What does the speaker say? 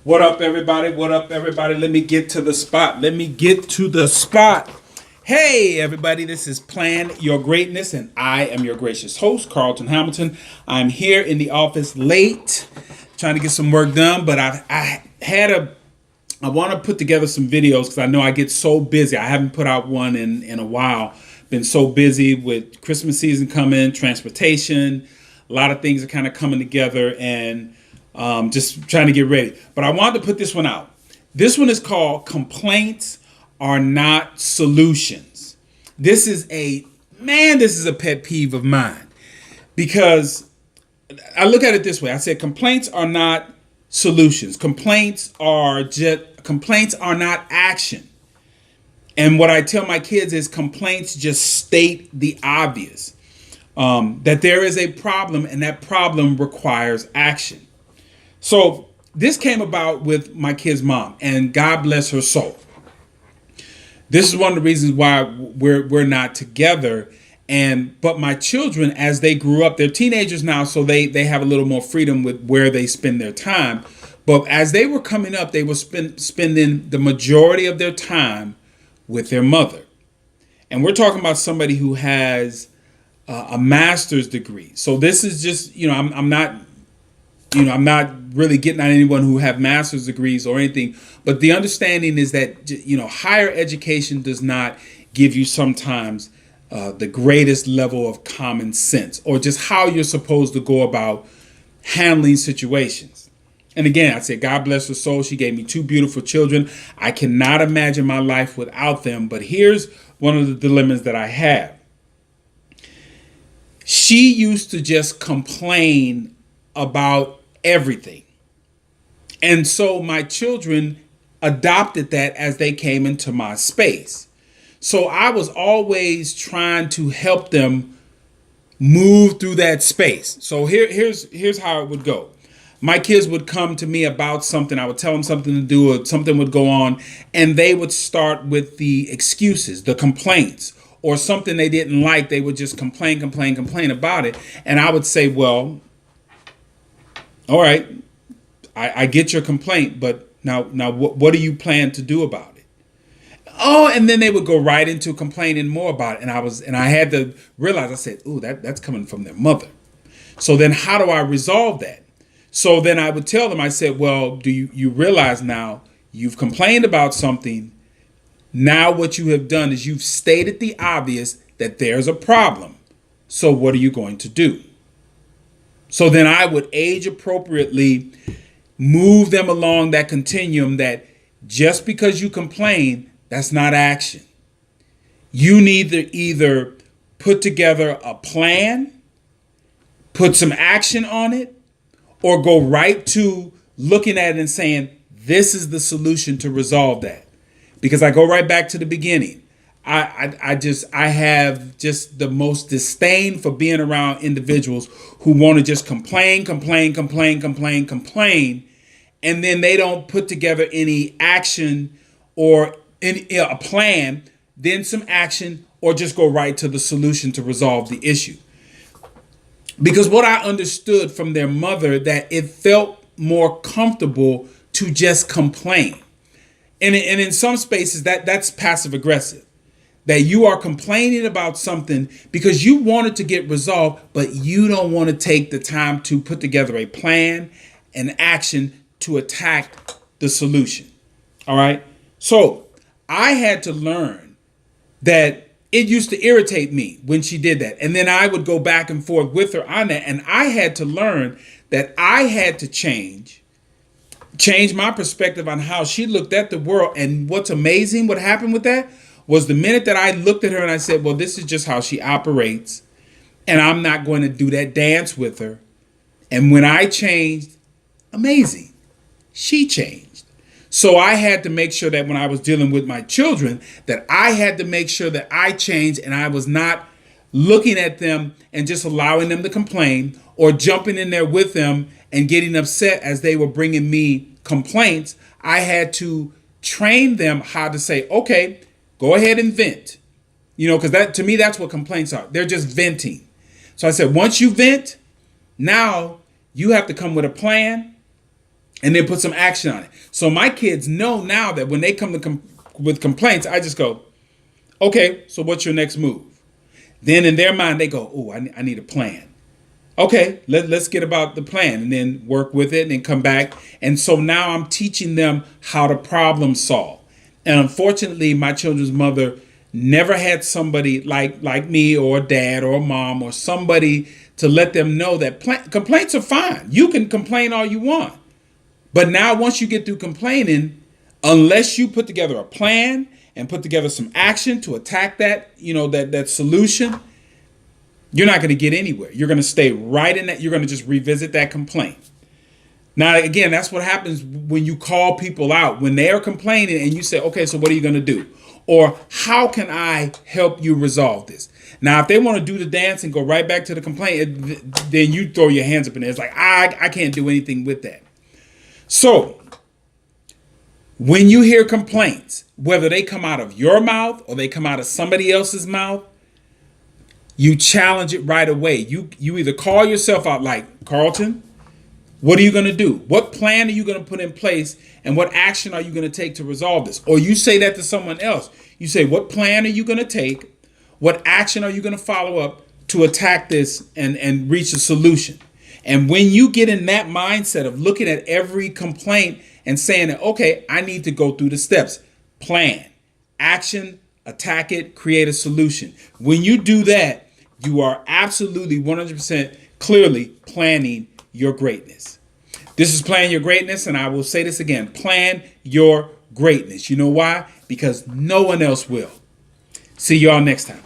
What up, everybody? What up, everybody? Let me get to the spot. Let me get to the spot. Hey, everybody, this is Plan Your Greatness, and I am your gracious host, Carlton Hamilton. I'm here in the office late, trying to get some work done, but I want to put together some videos because I know I get so busy. I haven't put out one in a while. Been so busy with Christmas season coming, transportation, a lot of things are kind of coming together, and just trying to get ready. But I wanted to put this one out. This one is called Complaints Are Not Solutions. This is a pet peeve of mine because I look at it this way. I said complaints are not solutions. Complaints are not action. And what I tell my kids is complaints just state the obvious, that there is a problem and that problem requires action. So this came about with my kid's mom, and God bless her soul. This is one of the reasons why we're not together. But my children, as they grew up, they're teenagers now, so they have a little more freedom with where they spend their time. But as they were coming up, they were spending the majority of their time with their mother. And we're talking about somebody who has a master's degree. So this is just, I'm not really getting at anyone who have master's degrees or anything, but the understanding is that, higher education does not give you sometimes the greatest level of common sense or just how you're supposed to go about handling situations. And again, I said, God bless her soul. She gave me two beautiful children. I cannot imagine my life without them. But here's one of the dilemmas that I have. She used to just complain about everything. And so my children adopted that as they came into my space. So I was always trying to help them move through that space. So here's how it would go. My kids would come to me about something. I would tell them something to do or something would go on, and they would start with the excuses, the complaints, or something they didn't like. They would just complain about it. And I would say, well, all right, I get your complaint, but now what do you plan to do about it? Oh, and then they would go right into complaining more about it. And I had to realize, I said, ooh, that's coming from their mother. So then how do I resolve that? So then I would tell them, I said, well, do you realize now you've complained about something. Now what you have done is you've stated the obvious that there's a problem. So what are you going to do? So then I would age appropriately move them along that continuum that just because you complain, that's not action. You need to either put together a plan, put some action on it, or go right to looking at it and saying, this is the solution to resolve that. Because I go right back to the beginning. I have just the most disdain for being around individuals who want to just complain, and then they don't put together any action or a plan, then some action, or just go right to the solution to resolve the issue. Because what I understood from their mother, that it felt more comfortable to just complain. And in some spaces, that's passive aggressive. That you are complaining about something because you want it to get resolved, but you don't want to take the time to put together a plan and action to attack the solution. All right. So I had to learn that it used to irritate me when she did that. And then I would go back and forth with her on that. And I had to learn that I had to change my perspective on how she looked at the world. And what's amazing, what happened with that was the minute that I looked at her and I said, well, this is just how she operates, and I'm not going to do that dance with her. And when I changed, amazing, she changed. So I had to make sure that when I was dealing with my children, that I had to make sure that I changed and I was not looking at them and just allowing them to complain or jumping in there with them and getting upset as they were bringing me complaints. I had to train them how to say, okay, go ahead and vent. Because that, to me, that's what complaints are. They're just venting. So I said, once you vent, now you have to come with a plan and then put some action on it. So my kids know now that when they come to with complaints, I just go, okay, so what's your next move? Then in their mind, they go, oh, I need a plan. Okay, let's get about the plan and then work with it and then come back. And so now I'm teaching them how to problem solve. And unfortunately, my children's mother never had somebody like me or dad or mom or somebody to let them know that complaints are fine. You can complain all you want. But now once you get through complaining, unless you put together a plan and put together some action to attack that, that solution, you're not going to get anywhere. You're going to stay right in that. You're going to just revisit that complaint. Now, again, that's what happens when you call people out. When they are complaining and you say, okay, so what are you going to do? Or how can I help you resolve this? Now, if they want to do the dance and go right back to the complaint, then you throw your hands up in there. It's like, I can't do anything with that. So when you hear complaints, whether they come out of your mouth or they come out of somebody else's mouth, you challenge it right away. You either call yourself out like, Carlton, what are you going to do? What plan are you going to put in place? And what action are you going to take to resolve this? Or you say that to someone else. You say, what plan are you going to take? What action are you going to follow up to attack this and reach a solution? And when you get in that mindset of looking at every complaint and saying, okay, I need to go through the steps. Plan, action, attack it, create a solution. When you do that, you are absolutely 100% clearly planning your greatness. This is Plan Your Greatness, and I will say this again. Plan your greatness. You know why? Because no one else will. See y'all next time.